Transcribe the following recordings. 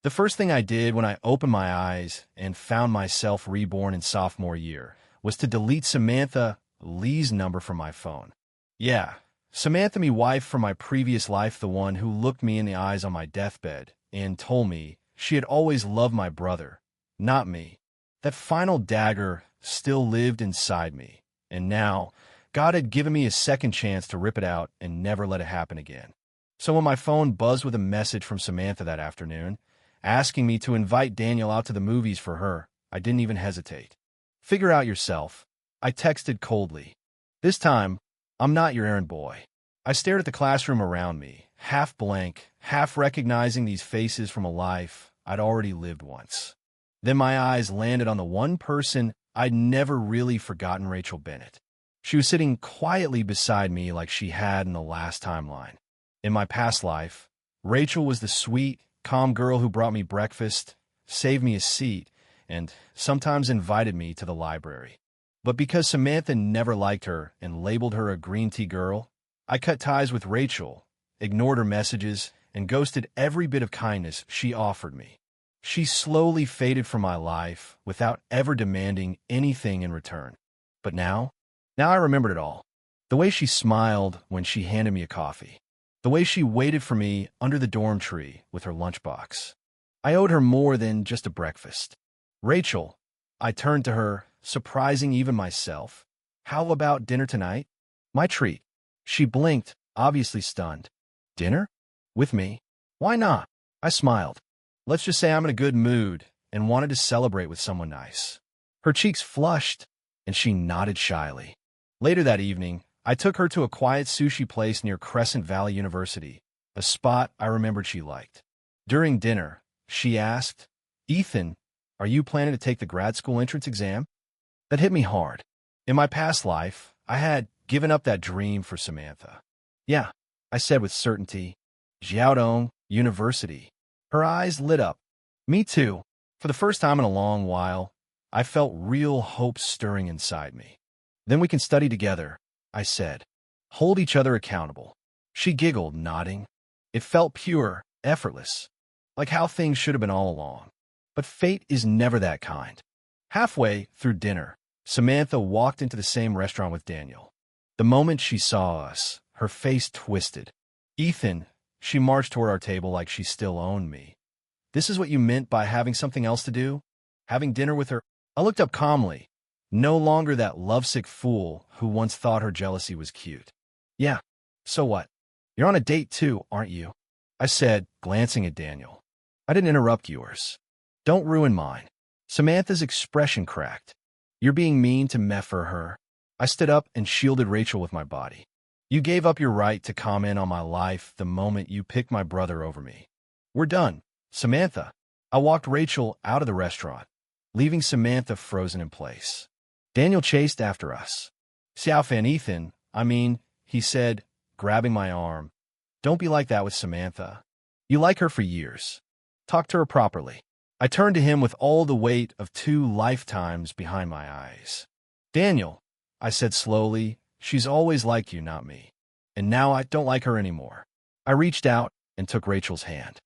The first thing I did when I opened my eyes and found myself reborn in sophomore year was to delete Samantha Lee's number from my phone. Yeah, Samantha, me wife from my previous life, the one who looked me in the eyes on my deathbed and told me she had always loved my brother, not me. That final dagger still lived inside me, and now God had given me a second chance to rip it out and never let it happen again. So when my phone buzzed with a message from Samantha that afternoon, asking me to invite Daniel out to the movies for her, I didn't even hesitate. Figure out yourself, I texted coldly. This time, I'm not your errand boy. I stared at the classroom around me, half blank, half recognizing these faces from a life I'd already lived once. Then my eyes landed on the one person I'd never really forgotten, Rachel Bennett. She was sitting quietly beside me like she had in the last timeline. In my past life, Rachel was the sweet, calm girl who brought me breakfast, saved me a seat, and sometimes invited me to the library. But because Samantha never liked her and labeled her a green tea girl, I cut ties with Rachel, ignored her messages, and ghosted every bit of kindness she offered me. She slowly faded from my life without ever demanding anything in return. But now I remembered it all. The way she smiled when she handed me a coffee. The way she waited for me under the dorm tree with her lunchbox. I owed her more than just a breakfast. Rachel, I turned to her, surprising even myself. How about dinner tonight? My treat. She blinked, obviously stunned. Dinner? With me? Why not? I smiled. Let's just say I'm in a good mood and wanted to celebrate with someone nice. Her cheeks flushed, and she nodded shyly. Later that evening, I took her to a quiet sushi place near Crescent Valley University, a spot I remembered she liked. During dinner, she asked, "Ethan, are you planning to take the grad school entrance exam?" That hit me hard. In my past life, I had given up that dream for Samantha. Yeah, I said with certainty. Jiaodong University. Her eyes lit up. Me too. For the first time in a long while, I felt real hope stirring inside me. Then we can study together, I said. Hold each other accountable. She giggled, nodding. It felt pure, effortless, like how things should have been all along. But fate is never that kind. Halfway through dinner, Samantha walked into the same restaurant with Daniel. The moment she saw us, her face twisted. Ethan, she marched toward our table like she still owned me. This is what you meant by having something else to do? Having dinner with her? I looked up calmly. No longer that lovesick fool who once thought her jealousy was cute. Yeah, so what? You're on a date too, aren't you? I said, glancing at Daniel. I didn't interrupt yours. Don't ruin mine. Samantha's expression cracked. You're being mean to me for her. I stood up and shielded Rachel with my body. You gave up your right to comment on my life the moment you picked my brother over me. We're done. Samantha. I walked Rachel out of the restaurant, leaving Samantha frozen in place. Daniel chased after us. Xiaofan Ethan, he said, grabbing my arm. Don't be like that with Samantha. You like her for years. Talk to her properly. I turned to him with all the weight of 2 lifetimes behind my eyes. Daniel, I said slowly, she's always liked you, not me. And now I don't like her anymore. I reached out and took Rachel's hand.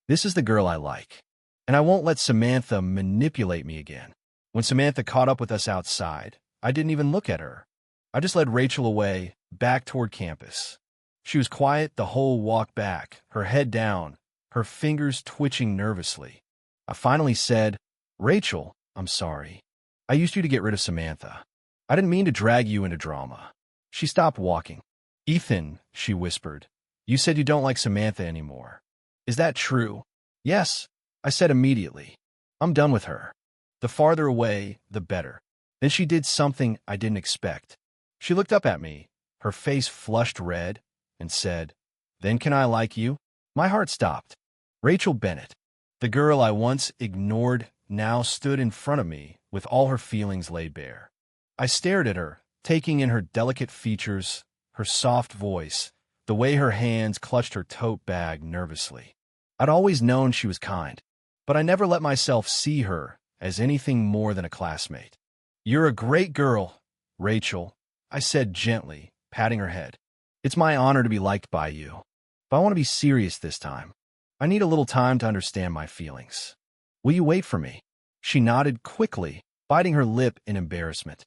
This is the girl I like. And I won't let Samantha manipulate me again. When Samantha caught up with us outside, I didn't even look at her. I just led Rachel away, back toward campus. She was quiet the whole walk back, her head down, her fingers twitching nervously. I finally said, Rachel, I'm sorry. I used you to get rid of Samantha. I didn't mean to drag you into drama. She stopped walking. Ethan, she whispered, you said you don't like Samantha anymore. Is that true? Yes, I said immediately. I'm done with her. The farther away, the better. Then she did something I didn't expect. She looked up at me, her face flushed red, and said, Then can I like you? My heart stopped. Rachel Bennett, the girl I once ignored, now stood in front of me with all her feelings laid bare. I stared at her, taking in her delicate features, her soft voice, the way her hands clutched her tote bag nervously. I'd always known she was kind, but I never let myself see her as anything more than a classmate. You're a great girl, Rachel, I said gently, patting her head. It's my honor to be liked by you. But I want to be serious this time. I need a little time to understand my feelings. Will you wait for me? She nodded quickly, biting her lip in embarrassment.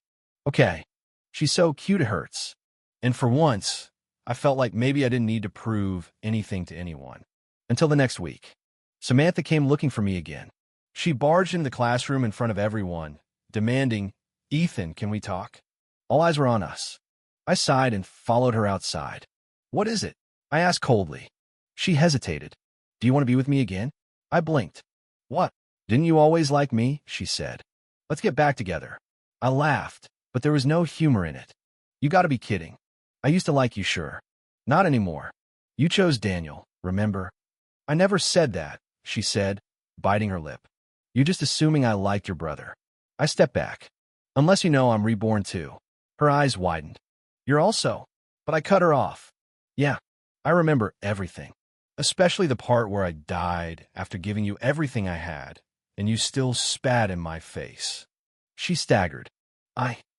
Okay. She's so cute it hurts. And for once, I felt like maybe I didn't need to prove anything to anyone. Until the next week. Samantha came looking for me again. She barged into the classroom in front of everyone, demanding, "Ethan, can we talk?" All eyes were on us. I sighed and followed her outside. "What is it?" I asked coldly. She hesitated. "Do you want to be with me again?" I blinked. "What? Didn't you always like me?" she said. "Let's get back together." I laughed, but there was no humor in it. "You gotta be kidding. I used to like you, sure. Not anymore. You chose Daniel, remember?" "I never said that," she said, biting her lip. "You're just assuming I liked your brother." I stepped back. "Unless you know I'm reborn too." Her eyes widened. "You're also." But I cut her off. "Yeah, I remember everything. Especially the part where I died after giving you everything I had, and you still spat in my face." She staggered.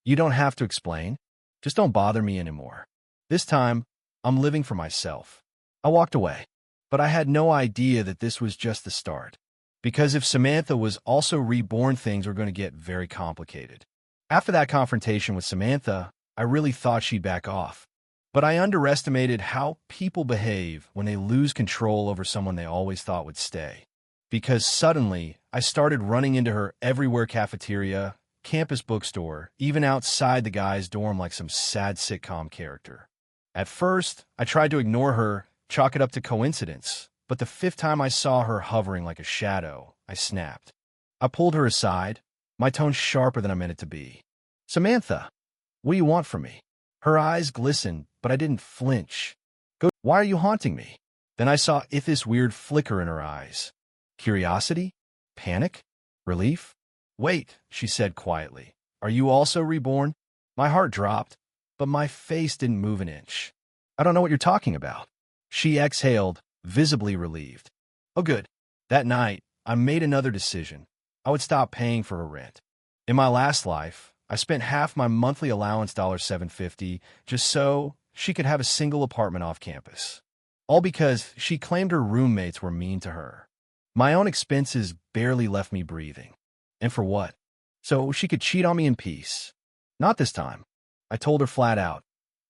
You don't have to explain. Just don't bother me anymore. This time, I'm living for myself." I walked away, but I had no idea that this was just the start. Because if Samantha was also reborn, things were going to get very complicated. After that confrontation with Samantha, I really thought she'd back off. But I underestimated how people behave when they lose control over someone they always thought would stay. Because suddenly, I started running into her everywhere: cafeteria, campus bookstore, even outside the guy's dorm like some sad sitcom character. At first, I tried to ignore her, chalk it up to coincidence, but the fifth time I saw her hovering like a shadow, I snapped. I pulled her aside, my tone sharper than I meant it to be. "Samantha, what do you want from me?" Her eyes glistened, but I didn't flinch. "Why are you haunting me?" Then I saw this weird flicker in her eyes. Curiosity? Panic? Relief? "Wait," she said quietly. "Are you also reborn?" My heart dropped, but my face didn't move an inch. "I don't know what you're talking about." She exhaled, visibly relieved. "Oh, good." That night, I made another decision. I would stop paying for her rent. In my last life, I spent half my monthly allowance, $7.50, just so she could have a single apartment off campus. All because she claimed her roommates were mean to her. My own expenses barely left me breathing. And for what? So she could cheat on me in peace. Not this time. I told her flat out,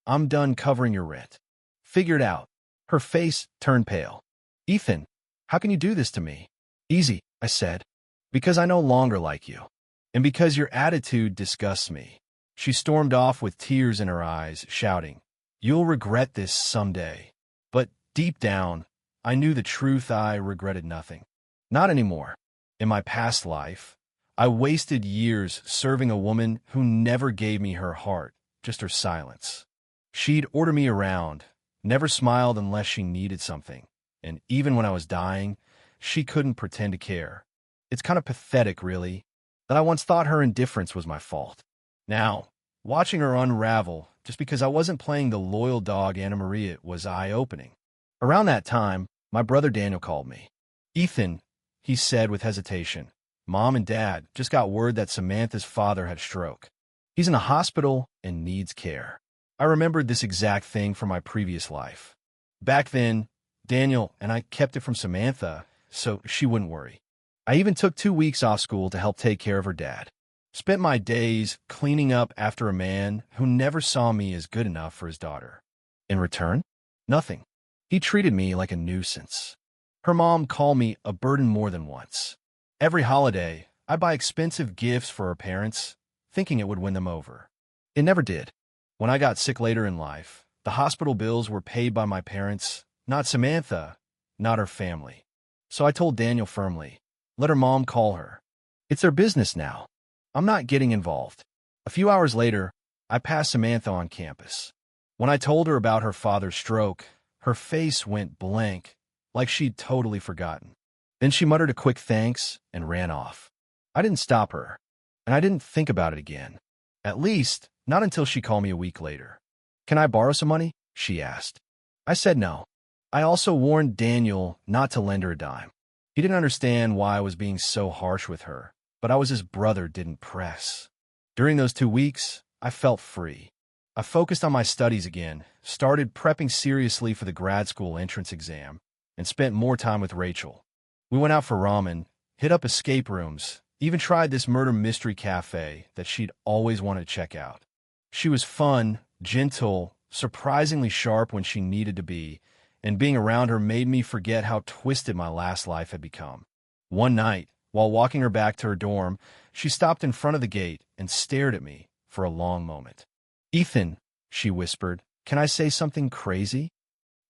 "I'm done covering your rent." Figure it out. Her face turned pale. "Ethan, how can you do this to me?" "Easy," I said. "Because I no longer like you. And because your attitude disgusts me." She stormed off with tears in her eyes, shouting, "You'll regret this someday." But deep down, I knew the truth. I regretted nothing. Not anymore. In my past life, I wasted years serving a woman who never gave me her heart, just her silence. She'd order me around, never smiled unless she needed something, and even when I was dying, she couldn't pretend to care. It's kind of pathetic, really, that I once thought her indifference was my fault. Now, watching her unravel just because I wasn't playing the loyal dog Anna Maria was eye-opening. Around that time, my brother Daniel called me. "Ethan," he said with hesitation, "Mom and Dad just got word that Samantha's father had a stroke. He's in a hospital and needs care." I remembered this exact thing from my previous life. Back then, Daniel and I kept it from Samantha so she wouldn't worry. I even took 2 weeks off school to help take care of her dad. Spent my days cleaning up after a man who never saw me as good enough for his daughter. In return, nothing. He treated me like a nuisance. Her mom called me a burden more than once. Every holiday, I'd buy expensive gifts for her parents, thinking it would win them over. It never did. When I got sick later in life, the hospital bills were paid by my parents, not Samantha, not her family. So I told Daniel firmly, "Let her mom call her. It's their business now. I'm not getting involved." A few hours later, I passed Samantha on campus. When I told her about her father's stroke, her face went blank, like she'd totally forgotten. Then she muttered a quick thanks and ran off. I didn't stop her, and I didn't think about it again. At least, not until she called me a week later. "Can I borrow some money?" she asked. I said no. I also warned Daniel not to lend her a dime. He didn't understand why I was being so harsh with her, but I was his brother, didn't press. During those 2 weeks, I felt free. I focused on my studies again, started prepping seriously for the grad school entrance exam, and spent more time with Rachel. We went out for ramen, hit up escape rooms, even tried this murder mystery cafe that she'd always wanted to check out. She was fun, gentle, surprisingly sharp when she needed to be, and being around her made me forget how twisted my last life had become. One night, while walking her back to her dorm, she stopped in front of the gate and stared at me for a long moment. "Ethan," she whispered, "can I say something crazy?"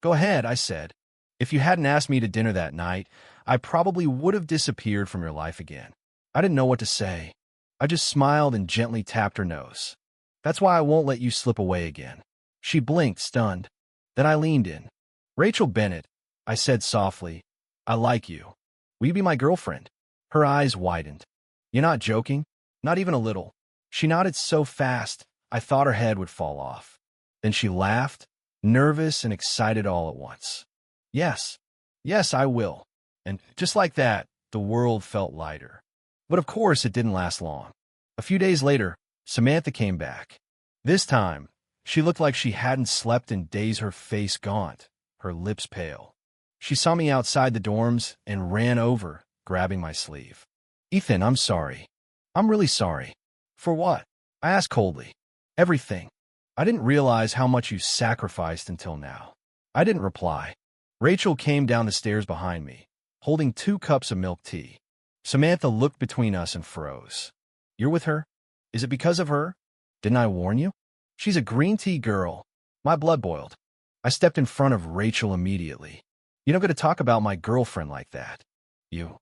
"Go ahead," I said. If you hadn't asked me to dinner that night, I probably would have disappeared from your life again. I didn't know what to say. I just smiled and gently tapped her nose. "That's why I won't let you slip away again." She blinked, stunned. Then I leaned in. "Rachel Bennett," I said softly, "I like you. Will you be my girlfriend?" Her eyes widened. "You're not joking?" "Not even a little." She nodded so fast, I thought her head would fall off. Then she laughed, nervous and excited all at once. "Yes, yes, I will." And just like that, the world felt lighter. But of course, it didn't last long. A few days later, Samantha came back. This time, she looked like she hadn't slept in days, her face gaunt, her lips pale. She saw me outside the dorms and ran over, grabbing my sleeve. "Ethan, I'm sorry. I'm really sorry." "For what?" I asked coldly. "Everything. I didn't realize how much you sacrificed until now." I didn't reply. Rachel came down the stairs behind me, holding 2 cups of milk tea. Samantha looked between us and froze. "You're with her? Is it because of her? Didn't I warn you? She's a green tea girl." My blood boiled. I stepped in front of Rachel immediately. "You don't get to talk about my girlfriend like that. You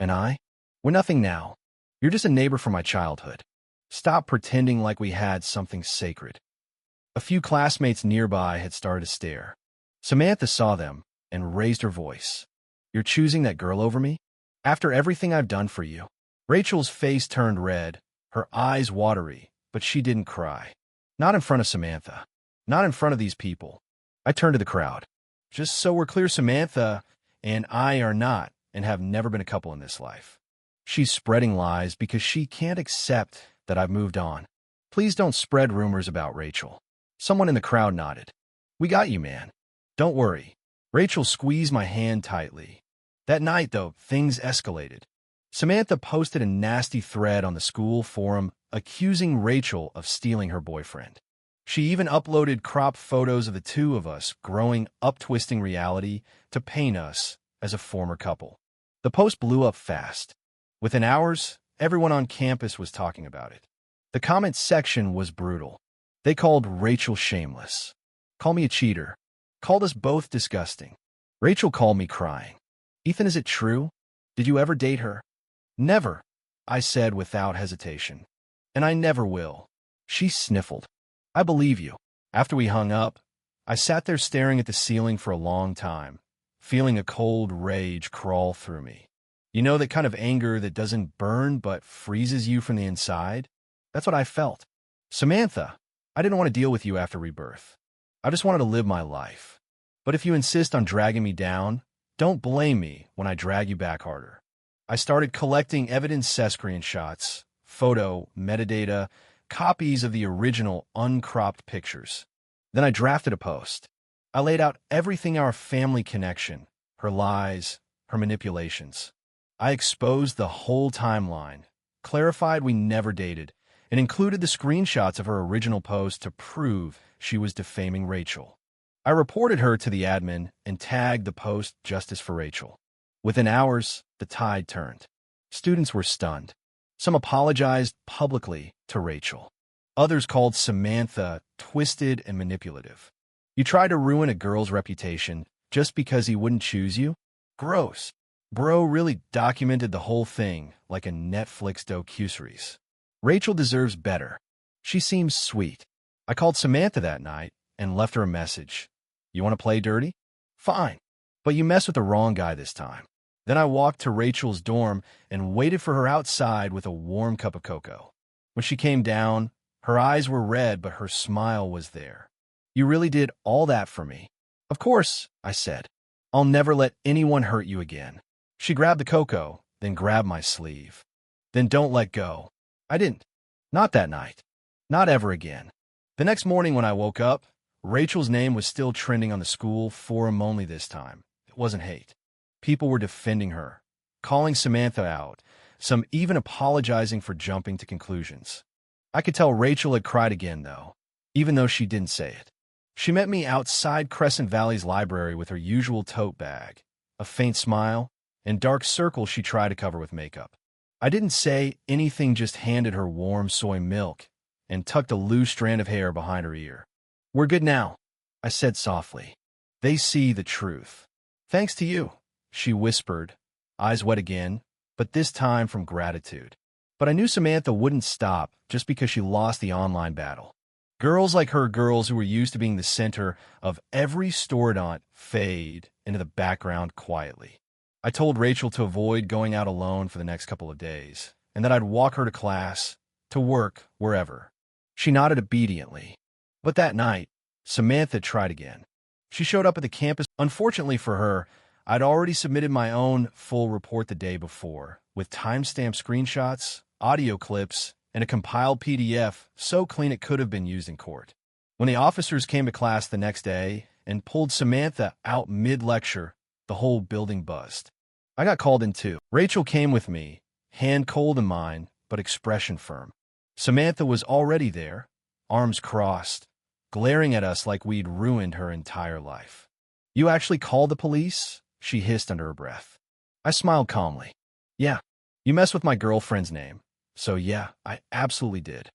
and I? We're nothing now. You're just a neighbor from my childhood. Stop pretending like we had something sacred." A few classmates nearby had started to stare. Samantha saw them and raised her voice. "You're choosing that girl over me? After everything I've done for you?" Rachel's face turned red, her eyes watery, but she didn't cry. Not in front of Samantha. Not in front of these people. I turned to the crowd. "Just so we're clear, Samantha and I are not and have never been a couple in this life. She's spreading lies because she can't accept that I've moved on. Please don't spread rumors about Rachel." Someone in the crowd nodded. "We got you, man. Don't worry." Rachel squeezed my hand tightly. That night, though, things escalated. Samantha posted a nasty thread on the school forum accusing Rachel of stealing her boyfriend. She even uploaded cropped photos of the two of us growing up, twisting reality to paint us as a former couple. The post blew up fast. Within hours, everyone on campus was talking about it. The comment section was brutal. They called Rachel shameless, called me a cheater, called us both disgusting. Rachel called me crying. "Ethan, is it true? Did you ever date her?" "Never," I said without hesitation. "And I never will." She sniffled. "I believe you." After we hung up, I sat there staring at the ceiling for a long time, feeling a cold rage crawl through me. You know, that kind of anger that doesn't burn but freezes you from the inside? That's what I felt. "Samantha, I didn't want to deal with you after rebirth. I just wanted to live my life. But if you insist on dragging me down, don't blame me when I drag you back harder." I started collecting evidence screenshots, photo, metadata, copies of the original uncropped pictures. Then I drafted a post. I laid out everything, our family connection, her lies, her manipulations. I exposed the whole timeline, clarified we never dated, and included the screenshots of her original post to prove she was defaming Rachel. I reported her to the admin and tagged the post "Justice for Rachel." Within hours, the tide turned. Students were stunned. Some apologized publicly to Rachel. Others called Samantha twisted and manipulative. "You tried to ruin a girl's reputation just because he wouldn't choose you? Gross." Bro really documented the whole thing like a Netflix docuseries. Rachel deserves better. She seems sweet. I called Samantha that night and left her a message. "You want to play dirty? Fine. But you mess with the wrong guy this time." Then I walked to Rachel's dorm and waited for her outside with a warm cup of cocoa. When she came down, her eyes were red, but her smile was there. "You really did all that for me?" "Of course," I said. "I'll never let anyone hurt you again." She grabbed the cocoa, then grabbed my sleeve. "Then don't let go." I didn't. Not that night. Not ever again. The next morning when I woke up, Rachel's name was still trending on the school forum, only this time. it wasn't hate. People were defending her, calling Samantha out, some even apologizing for jumping to conclusions. I could tell Rachel had cried again, though, even though she didn't say it. She met me outside Crescent Valley's library with her usual tote bag, a faint smile, and dark circles she tried to cover with makeup. I didn't say anything, just handed her warm soy milk and tucked a loose strand of hair behind her ear. "We're good now," I said softly. "They see the truth. Thanks to you," she whispered, eyes wet again, but this time from gratitude. But I knew Samantha wouldn't stop just because she lost the online battle. Girls like her, girls who were used to being the center of every storydont, fade into the background quietly. I told Rachel to avoid going out alone for the next couple of days, and that I'd walk her to class, to work, wherever. She nodded obediently. But that night, Samantha tried again. She showed up at the campus. Unfortunately for her, I'd already submitted my own full report the day before, with timestamp screenshots, audio clips, and a compiled PDF so clean it could have been used in court. When the officers came to class the next day and pulled Samantha out mid-lecture, the whole building buzzed. I got called in too. Rachel came with me, hand cold in mine, but expression firm. Samantha was already there, arms crossed, glaring at us like we'd ruined her entire life. "You actually called the police?" she hissed under her breath. I smiled calmly. "Yeah, you messed with my girlfriend's name. So yeah, I absolutely did."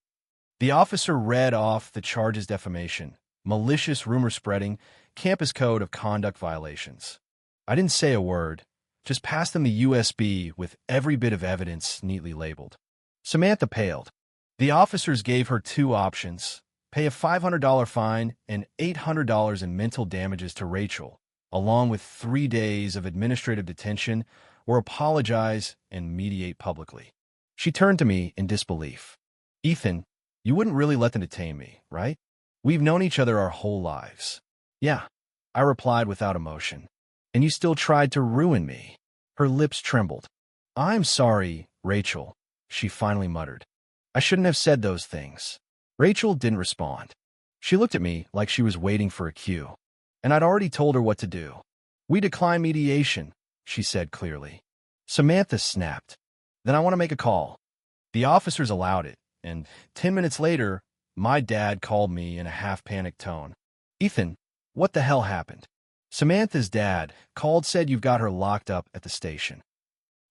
The officer read off the charges: defamation, malicious rumor spreading, campus code of conduct violations. I didn't say a word, just passed them the USB with every bit of evidence neatly labeled. Samantha paled. The officers gave her two options: pay a $500 fine and $800 in mental damages to Rachel, along with 3 days of administrative detention, or apologize and mediate publicly. She turned to me in disbelief. "Ethan, you wouldn't really let them detain me, right? We've known each other our whole lives." "Yeah," I replied without emotion. "And you still tried to ruin me." Her lips trembled. "I'm sorry, Rachel," she finally muttered. "I shouldn't have said those things." Rachel didn't respond. She looked at me like she was waiting for a cue, and I'd already told her what to do. "We decline mediation," she said clearly. Samantha snapped. "Then I want to make a call." The officers allowed it, and 10 minutes later, my dad called me in a half-panicked tone. "Ethan, what the hell happened?" Samantha's dad called, said you've got her locked up at the station.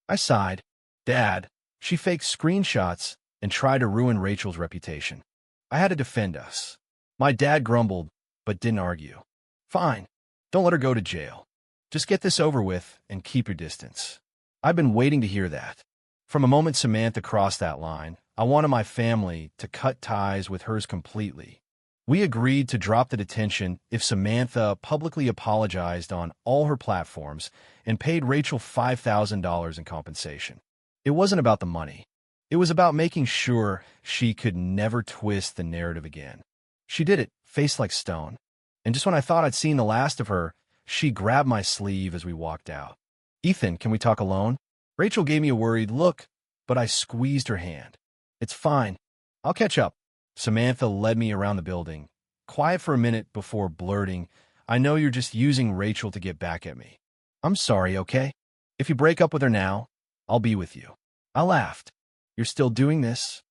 I sighed. "Dad," she faked screenshots and tried to ruin Rachel's reputation. I had to defend us. My dad grumbled, but didn't argue. "Fine, don't let her go to jail. Just get this over with and keep your distance." I've been waiting to hear that. From the moment Samantha crossed that line, I wanted my family to cut ties with hers completely. We agreed to drop the detention if Samantha publicly apologized on all her platforms and paid Rachel $5,000 in compensation. It wasn't about the money. It was about making sure she could never twist the narrative again. She did it, face like stone. And just when I thought I'd seen the last of her, she grabbed my sleeve as we walked out. "Ethan, can we talk alone?" Rachel gave me a worried look, but I squeezed her hand. "It's fine. I'll catch up." Samantha led me around the building, quiet for a minute before blurting, "I know you're just using Rachel to get back at me. I'm sorry, okay? If you break up with her now, I'll be with you." I laughed. "You're still doing this?"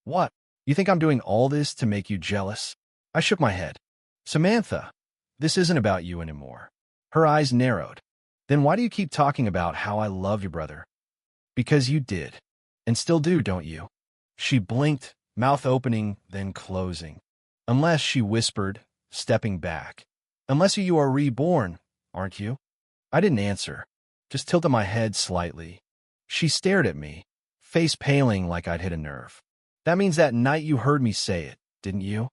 "What? You think I'm doing all this to make you jealous?" I shook my head. "Samantha, this isn't about you anymore." Her eyes narrowed. "Then why do you keep talking about how I love your brother?" "Because you did. And still do, don't you?" She blinked, mouth opening, then closing. "Unless," she whispered, stepping back. "Unless you are reborn, aren't you?" I didn't answer, just tilted my head slightly. She stared at me, face paling like I'd hit a nerve. "That means that night you heard me say it, didn't you?"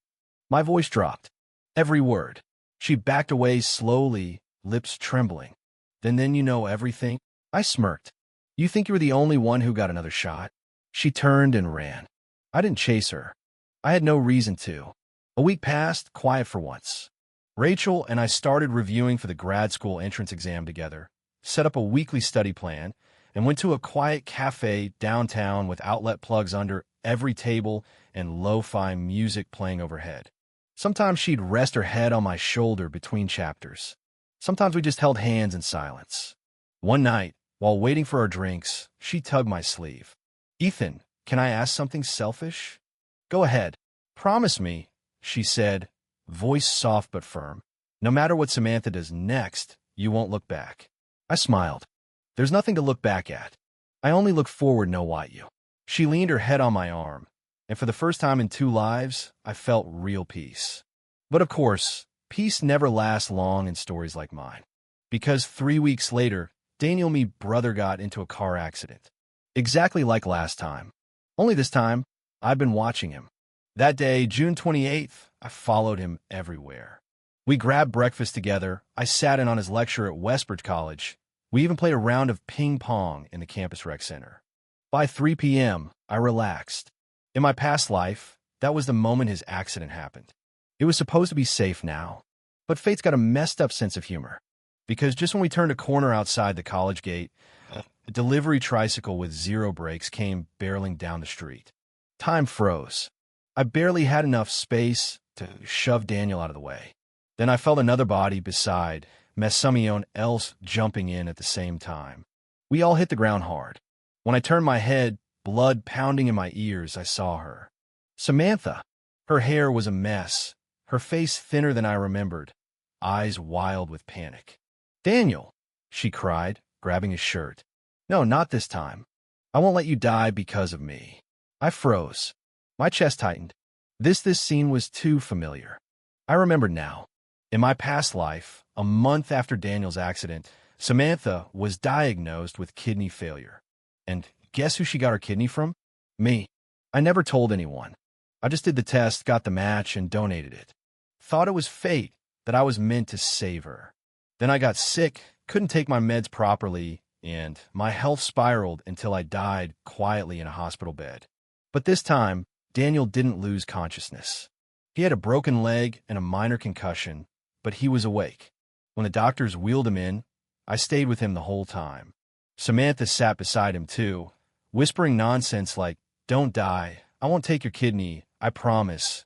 My voice dropped. Every word. She backed away slowly, lips trembling. Then you know everything?" I smirked. "You think you were the only one who got another shot?" She turned and ran. I didn't chase her. I had no reason to. A week passed, quiet for once. Rachel and I started reviewing for the grad school entrance exam together, set up a weekly study plan, and went to a quiet cafe downtown with outlet plugs under every table and lo-fi music playing overhead. Sometimes she'd rest her head on my shoulder between chapters. Sometimes we just held hands in silence. One night, while waiting for our drinks, she tugged my sleeve. "Ethan, can I ask something selfish?" "Go ahead." "Promise me," she said, voice soft but firm. "No matter what Samantha does next, you won't look back." I smiled. "There's nothing to look back at. I only look forward, know what you." She leaned her head on my arm, and for the first time in 2 lives, I felt real peace. But of course, peace never lasts long in stories like mine. Because 3 weeks later, Daniel me brother got into a car accident. Exactly like last time. Only this time, I'd been watching him. That day, June 28th, I followed him everywhere. We grabbed breakfast together, I sat in on his lecture at Westbridge College. We even played a round of ping pong in the campus rec center. By 3 p.m., I relaxed. In my past life, that was the moment his accident happened. It was supposed to be safe now. But fate's got a messed up sense of humor. Because just when we turned a corner outside the college gate, a delivery tricycle with 0 brakes came barreling down the street. Time froze. I barely had enough space to shove Daniel out of the way. Then I felt another body beside, someone else jumping in at the same time. We all hit the ground hard. When I turned my head, blood pounding in my ears, I saw her. Samantha. Her hair was a mess, her face thinner than I remembered, eyes wild with panic. "Daniel," she cried, grabbing his shirt. "No, not this time. I won't let you die because of me." I froze. My chest tightened. This scene was too familiar. I remembered now. In my past life, a month after Daniel's accident, Samantha was diagnosed with kidney failure. And guess who she got her kidney from? Me. I never told anyone. I just did the test, got the match, and donated it. Thought it was fate, that I was meant to save her. Then I got sick, couldn't take my meds properly, and my health spiraled until I died quietly in a hospital bed. But this time, Daniel didn't lose consciousness. He had a broken leg and a minor concussion, but he was awake. When the doctors wheeled him in, I stayed with him the whole time. Samantha sat beside him too, whispering nonsense like, "Don't die. I won't take your kidney. I promise."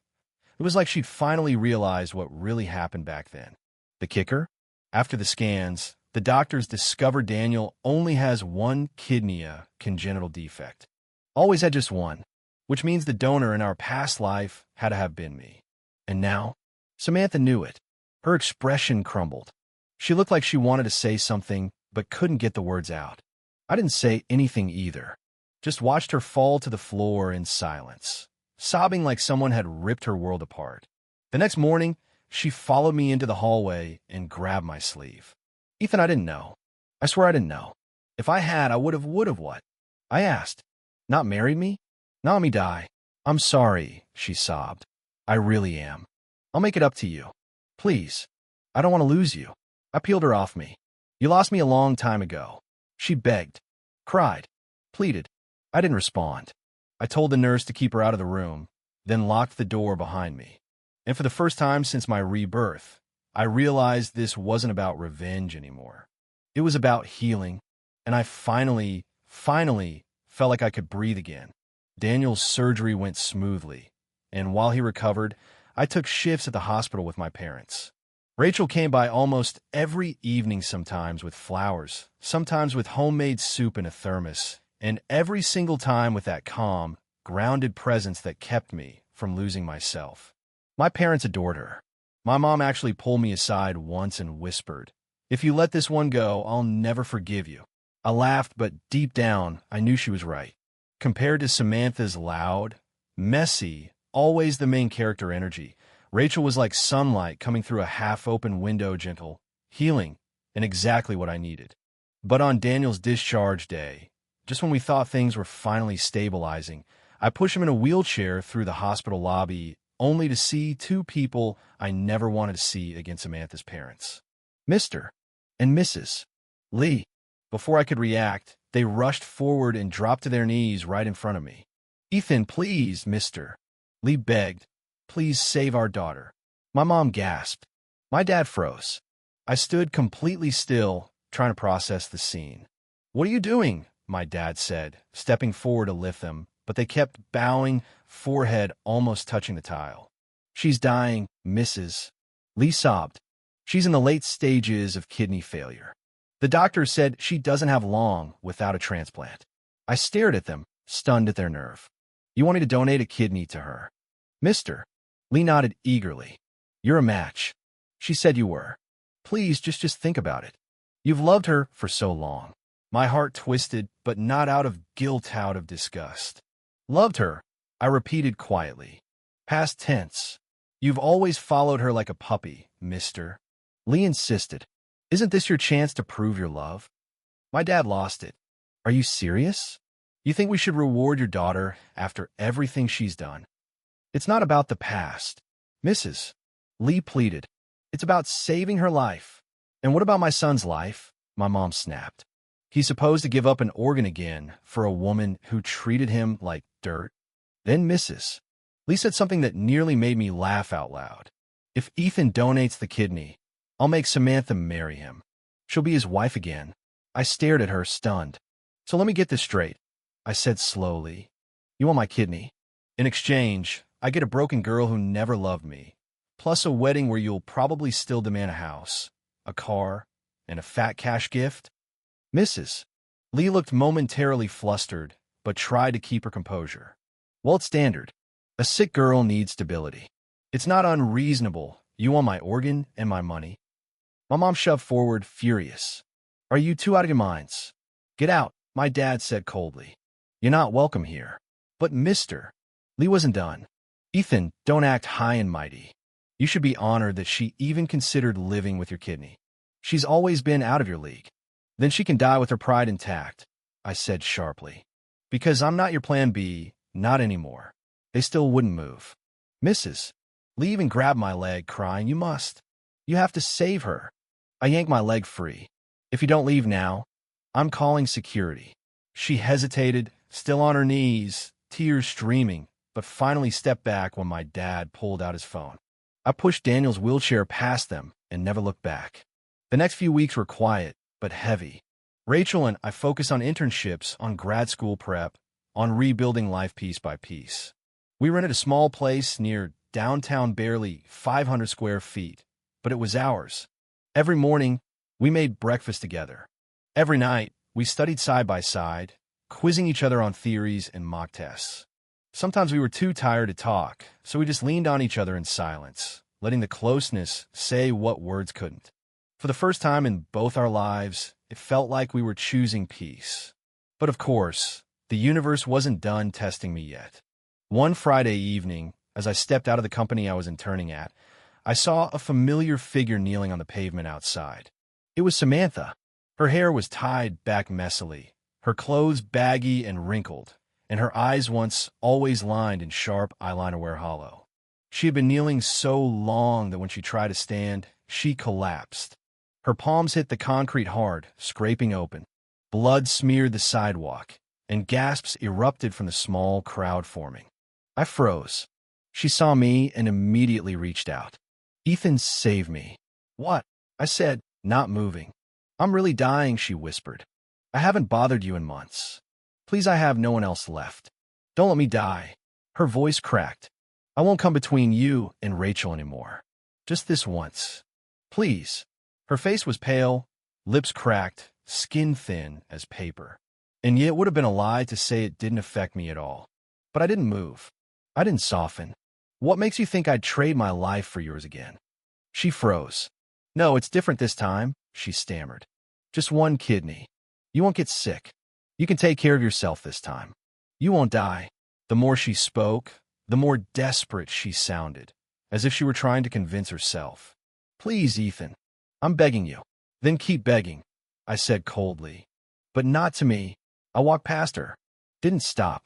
It was like she'd finally realized what really happened back then. The kicker? After the scans, the doctors discovered Daniel only has one kidney, a congenital defect. Always had just one, which means the donor in our past life had to have been me. And now, Samantha knew it. Her expression crumbled. She looked like she wanted to say something, but couldn't get the words out. I didn't say anything either. Just watched her fall to the floor in silence, sobbing like someone had ripped her world apart. The next morning, she followed me into the hallway and grabbed my sleeve. "Ethan, I didn't know. I swear I didn't know. If I had, I would have what?" I asked. "Not married me? Not let me die." "I'm sorry," she sobbed. "I really am. I'll make it up to you. Please. I don't want to lose you." I peeled her off me. "You lost me a long time ago." She begged, cried, pleaded. I didn't respond. I told the nurse to keep her out of the room, then locked the door behind me. And for the first time since my rebirth, I realized this wasn't about revenge anymore. It was about healing, and I finally felt like I could breathe again. Daniel's surgery went smoothly, and while he recovered, I took shifts at the hospital with my parents. Rachel came by almost every evening, sometimes with flowers, sometimes with homemade soup in a thermos, and every single time with that calm, grounded presence that kept me from losing myself. My parents adored her. My mom actually pulled me aside once and whispered, "If you let this one go, I'll never forgive you." I laughed, but deep down, I knew she was right. Compared to Samantha's loud, messy, always the main character energy, Rachel was like sunlight coming through a half-open window, gentle, healing, and exactly what I needed. But on Daniel's discharge day, just when we thought things were finally stabilizing, I pushed him in a wheelchair through the hospital lobby, only to see two people I never wanted to see against Samantha's parents. Mr. and Mrs. Lee. Before I could react, they rushed forward and dropped to their knees right in front of me. "Ethan, please, Mr. Lee begged. Please save our daughter." My mom gasped. My dad froze. I stood completely still, trying to process the scene. "What are you doing?" my dad said, stepping forward to lift them, but they kept bowing, forehead almost touching the tile. "She's dying, Mrs. Lee sobbed. She's in the late stages of kidney failure. The doctor said she doesn't have long without a transplant. I stared at them, stunned at their nerve. You want me to donate a kidney to her? Mister. Lee nodded eagerly. You're a match. She said you were. Please, just think about it. You've loved her for so long. My heart twisted, but not out of guilt, out of disgust. Loved her, I repeated quietly. Past tense. You've always followed her like a puppy, mister. Lee insisted. Isn't this your chance to prove your love? My dad lost it. Are you serious? You think we should reward your daughter after everything she's done? It's not about the past, Mrs. Lee pleaded. It's about saving her life. And what about my son's life? My mom snapped. He's supposed to give up an organ again for a woman who treated him like dirt? Then Mrs. Lee said something that nearly made me laugh out loud. If Ethan donates the kidney, I'll make Samantha marry him. She'll be his wife again. I stared at her, stunned. So let me get this straight, I said slowly. You want my kidney? In exchange, I get a broken girl who never loved me, plus a wedding where you'll probably still demand a house, a car, and a fat cash gift? Mrs. Lee looked momentarily flustered, but tried to keep her composure. Well, it's standard. A sick girl needs stability. It's not unreasonable. You want my organ and my money? My mom shoved forward, furious. Are you two out of your minds? Get out, my dad said coldly. You're not welcome here. But mister, Lee wasn't done. Ethan, don't act high and mighty. You should be honored that she even considered living with your kidney. She's always been out of your league. Then she can die with her pride intact, I said sharply. Because I'm not your plan B, not anymore. They still wouldn't move. Mrs. Lee even grabbed my leg, crying, you must. You have to save her. I yanked my leg free. If you don't leave now, I'm calling security. She hesitated, still on her knees, tears streaming, but finally stepped back when my dad pulled out his phone. I pushed Daniel's wheelchair past them and never looked back. The next few weeks were quiet, but heavy. Rachel and I focused on internships, on grad school prep, on rebuilding life piece by piece. We rented a small place near downtown, barely 500 square feet, but it was ours. Every morning, we made breakfast together. Every night, we studied side by side, quizzing each other on theories and mock tests. Sometimes we were too tired to talk, so we just leaned on each other in silence, letting the closeness say what words couldn't. For the first time in both our lives, it felt like we were choosing peace. But of course, the universe wasn't done testing me yet. One Friday evening, as I stepped out of the company I was interning at, I saw a familiar figure kneeling on the pavement outside. It was Samantha. Her hair was tied back messily, her clothes baggy and wrinkled, and her eyes once always lined in sharp eyeliner wear hollow. She had been kneeling so long that when she tried to stand, she collapsed. Her palms hit the concrete hard, scraping open. Blood smeared the sidewalk, and gasps erupted from the small crowd forming. I froze. She saw me and immediately reached out. Ethan, save me. What? I said, not moving. I'm really dying, she whispered. I haven't bothered you in months. Please, I have no one else left. Don't let me die. Her voice cracked. I won't come between you and Rachel anymore. Just this once. Please. Her face was pale, lips cracked, skin thin as paper. And yet it would have been a lie to say it didn't affect me at all. But I didn't move. I didn't soften. What makes you think I'd trade my life for yours again? She froze. No, it's different this time, she stammered. Just one kidney. You won't get sick. You can take care of yourself this time. You won't die. The more she spoke, the more desperate she sounded, as if she were trying to convince herself. Please, Ethan. I'm begging you. Then keep begging, I said coldly. But not to me. I walked past her. Didn't stop.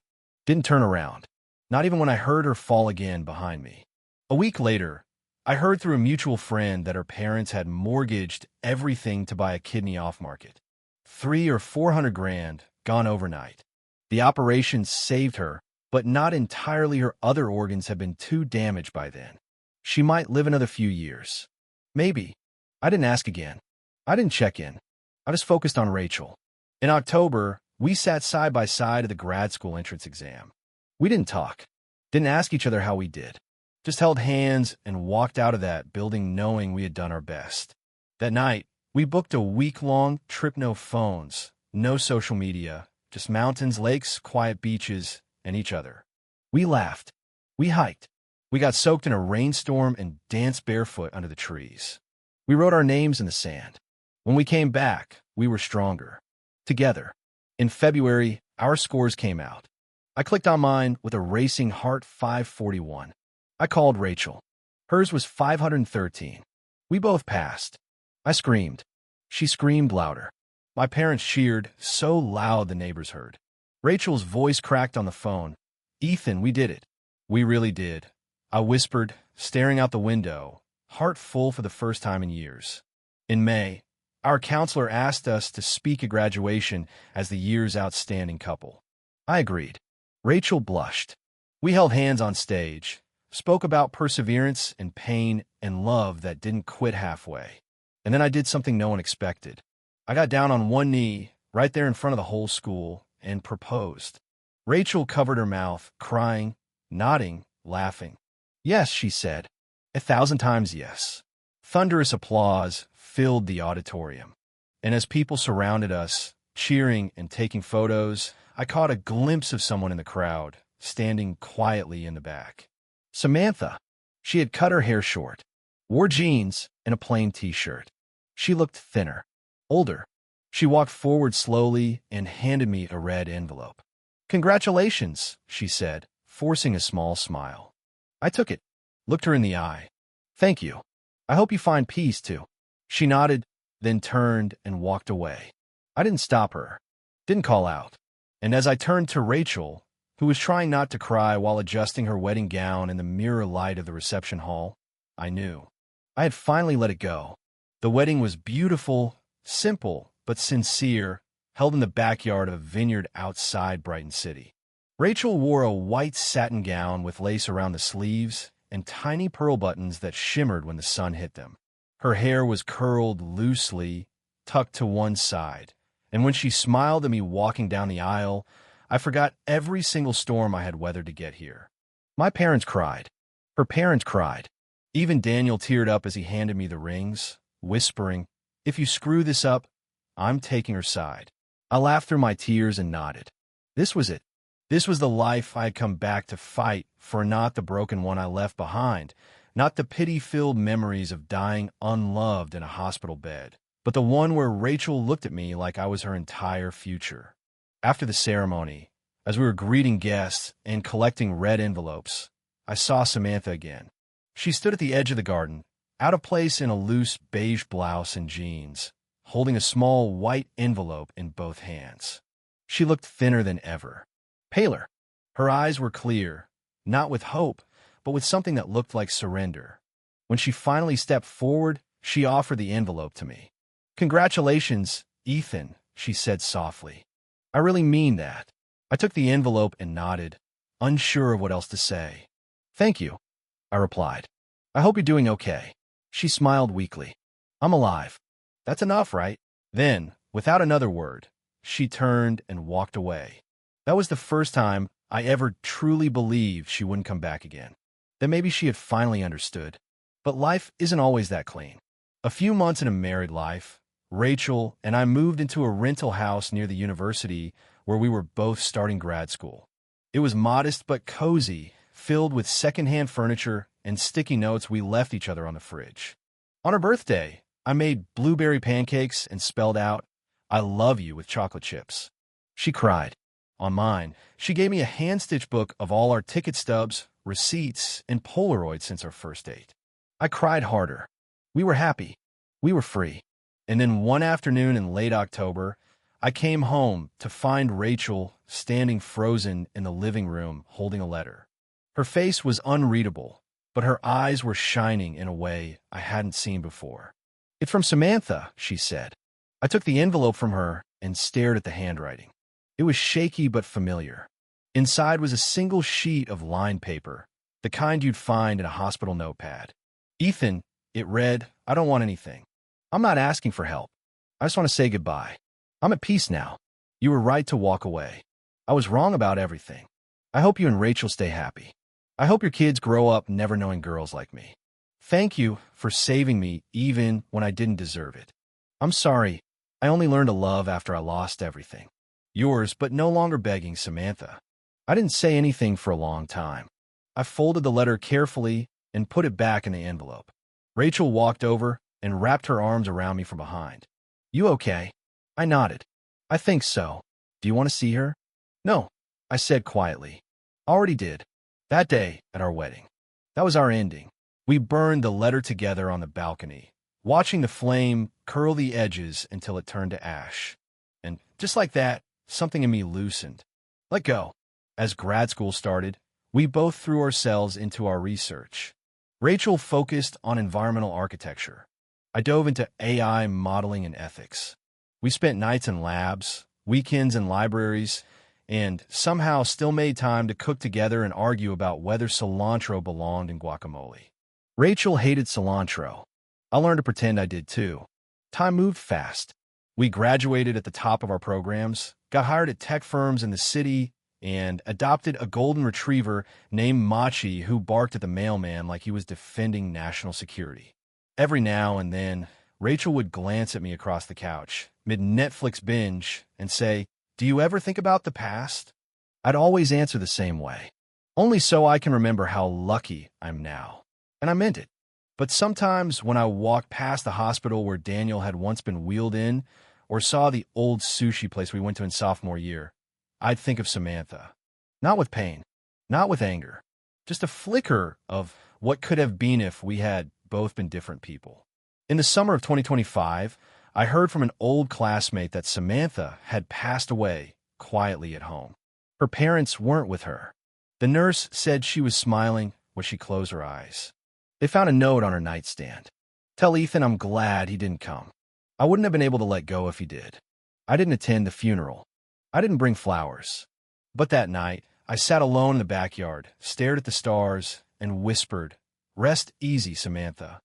Didn't turn around. Not even when I heard her fall again behind me. A week later, I heard through a mutual friend that her parents had mortgaged everything to buy a kidney off market. 300 or 400 grand gone overnight. The operation saved her, but not entirely. Her other organs had been too damaged by then. She might live another few years. Maybe. I didn't ask again. I didn't check in. I just focused on Rachel. In October, we sat side by side at the grad school entrance exam. We didn't talk. Didn't ask each other how we did. Just held hands and walked out of that building knowing we had done our best. That night, we booked a week-long trip, no phones, no social media, just mountains, lakes, quiet beaches, and each other. We laughed. We hiked. We got soaked in a rainstorm and danced barefoot under the trees. We wrote our names in the sand. When we came back, we were stronger. Together. In February, our scores came out. I clicked on mine with a racing heart 541. I called Rachel. Hers was 513. We both passed. I screamed. She screamed louder. My parents cheered so loud the neighbors heard. Rachel's voice cracked on the phone. Ethan, we did it. We really did. I whispered, staring out the window, heart full for the first time in years. In May, our counselor asked us to speak at graduation as the year's outstanding couple. I agreed. Rachel blushed. We held hands on stage, spoke about perseverance and pain and love that didn't quit halfway. And then I did something no one expected. I got down on one knee, right there in front of the whole school, and proposed. Rachel covered her mouth, crying, nodding, laughing. Yes, she said. 1,000 times yes. Thunderous applause filled the auditorium. And as people surrounded us, cheering and taking photos, I caught a glimpse of someone in the crowd, standing quietly in the back. Samantha. She had cut her hair short, wore jeans and a plain t-shirt. She looked thinner, older. She walked forward slowly and handed me a red envelope. Congratulations, she said, forcing a small smile. I took it, looked her in the eye. Thank you. I hope you find peace, too. She nodded, then turned and walked away. I didn't stop her, didn't call out. And as I turned to Rachel, who was trying not to cry while adjusting her wedding gown in the mirror light of the reception hall, I knew. I had finally let it go. The wedding was beautiful, simple, but sincere, held in the backyard of a vineyard outside Brighton City. Rachel wore a white satin gown with lace around the sleeves and tiny pearl buttons that shimmered when the sun hit them. Her hair was curled loosely, tucked to one side, and when she smiled at me walking down the aisle, I forgot every single storm I had weathered to get here. My parents cried. Her parents cried. Even Daniel teared up as he handed me the rings, whispering, "If you screw this up, I'm taking her side." I laughed through my tears and nodded. This was it. This was the life I had come back to fight for, not the broken one I left behind, not the pity-filled memories of dying unloved in a hospital bed, but the one where Rachel looked at me like I was her entire future. After the ceremony, as we were greeting guests and collecting red envelopes, I saw Samantha again. She stood at the edge of the garden, out of place in a loose beige blouse and jeans, holding a small white envelope in both hands. She looked thinner than ever, paler. Her eyes were clear, not with hope, but with something that looked like surrender. When she finally stepped forward, she offered the envelope to me. "Congratulations, Ethan," she said softly. "I really mean that." I took the envelope and nodded, unsure of what else to say. "Thank you," I replied. "I hope you're doing okay." She smiled weakly. "I'm alive. That's enough, right?" Then, without another word, she turned and walked away. That was the first time I ever truly believed she wouldn't come back again. That maybe she had finally understood. But life isn't always that clean. A few months in a married life, Rachel and I moved into a rental house near the university where we were both starting grad school. It was modest but cozy, filled with secondhand furniture and sticky notes we left each other on the fridge. On her birthday, I made blueberry pancakes and spelled out, "I love you," with chocolate chips. She cried. On mine, she gave me a hand-stitched book of all our ticket stubs, receipts, and Polaroids since our first date. I cried harder. We were happy. We were free. And then one afternoon in late October, I came home to find Rachel standing frozen in the living room holding a letter. Her face was unreadable, but her eyes were shining in a way I hadn't seen before. "It's from Samantha," she said. I took the envelope from her and stared at the handwriting. It was shaky but familiar. Inside was a single sheet of lined paper, the kind you'd find in a hospital notepad. "Ethan," it read, "I don't want anything. I'm not asking for help. I just want to say goodbye. I'm at peace now. You were right to walk away. I was wrong about everything. I hope you and Rachel stay happy. I hope your kids grow up never knowing girls like me. Thank you for saving me even when I didn't deserve it. I'm sorry. I only learned to love after I lost everything. Yours, but no longer begging, Samantha. I didn't say anything for a long time. I folded the letter carefully and put it back in the envelope. Rachel walked over and wrapped her arms around me from behind. You okay? I nodded. I think so. Do you want to see her? No, I said quietly. Already did. That day at our wedding. That was our ending. We burned the letter together on the balcony, watching the flame curl the edges until it turned to ash. And just like that, something in me loosened. Let go. As grad school started, we both threw ourselves into our research. Rachel focused on environmental architecture. I dove into AI modeling and ethics. We spent nights in labs, weekends in libraries, and somehow still made time to cook together and argue about whether cilantro belonged in guacamole. Rachel hated cilantro. I learned to pretend I did too. Time moved fast. We graduated at the top of our programs, got hired at tech firms in the city, and adopted a golden retriever named Machi who barked at the mailman like he was defending national security. Every now and then, Rachel would glance at me across the couch, mid-Netflix binge, and say, "Do you ever think about the past?" I'd always answer the same way. Only so I can remember how lucky I'm now. And I meant it. But sometimes when I walked past the hospital where Daniel had once been wheeled in, or saw the old sushi place we went to in sophomore year, I'd think of Samantha. Not with pain, not with anger, just a flicker of what could have been if we had both been different people. In the summer of 2025, I heard from an old classmate that Samantha had passed away quietly at home. Her parents weren't with her. The nurse said she was smiling when she closed her eyes. They found a note on her nightstand. Tell Ethan I'm glad he didn't come. I wouldn't have been able to let go if he did. I didn't attend the funeral. I didn't bring flowers. But that night, I sat alone in the backyard, stared at the stars, and whispered, "Rest easy, Samantha."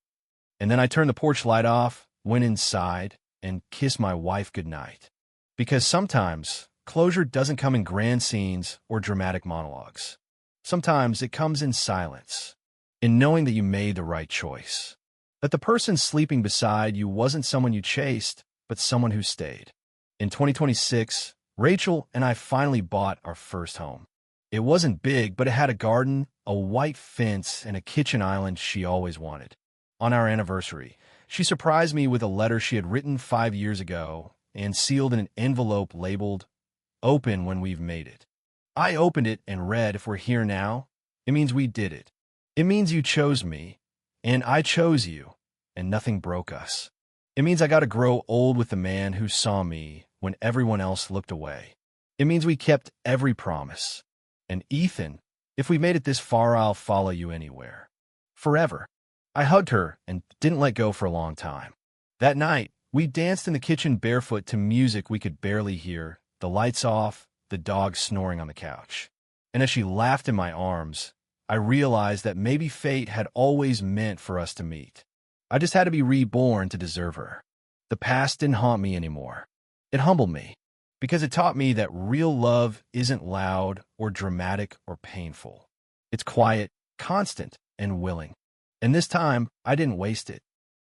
And then I turned the porch light off, went inside, and kissed my wife goodnight. Because sometimes, closure doesn't come in grand scenes or dramatic monologues. Sometimes it comes in silence, in knowing that you made the right choice. That the person sleeping beside you wasn't someone you chased, but someone who stayed. In 2026, Rachel and I finally bought our first home. It wasn't big, but it had a garden, a white fence, and a kitchen island she always wanted. On our anniversary, she surprised me with a letter she had written 5 years ago and sealed in an envelope labeled, "Open when we've made it." I opened it and read, "If we're here now, it means we did it. It means you chose me, and I chose you, and nothing broke us. It means I got to grow old with the man who saw me when everyone else looked away. It means we kept every promise. And Ethan, if we made it this far, I'll follow you anywhere. Forever." I hugged her and didn't let go for a long time. That night, we danced in the kitchen barefoot to music we could barely hear, the lights off, the dog snoring on the couch. And as she laughed in my arms, I realized that maybe fate had always meant for us to meet. I just had to be reborn to deserve her. The past didn't haunt me anymore. It humbled me, because it taught me that real love isn't loud or dramatic or painful. It's quiet, constant, and willing. And this time, I didn't waste it.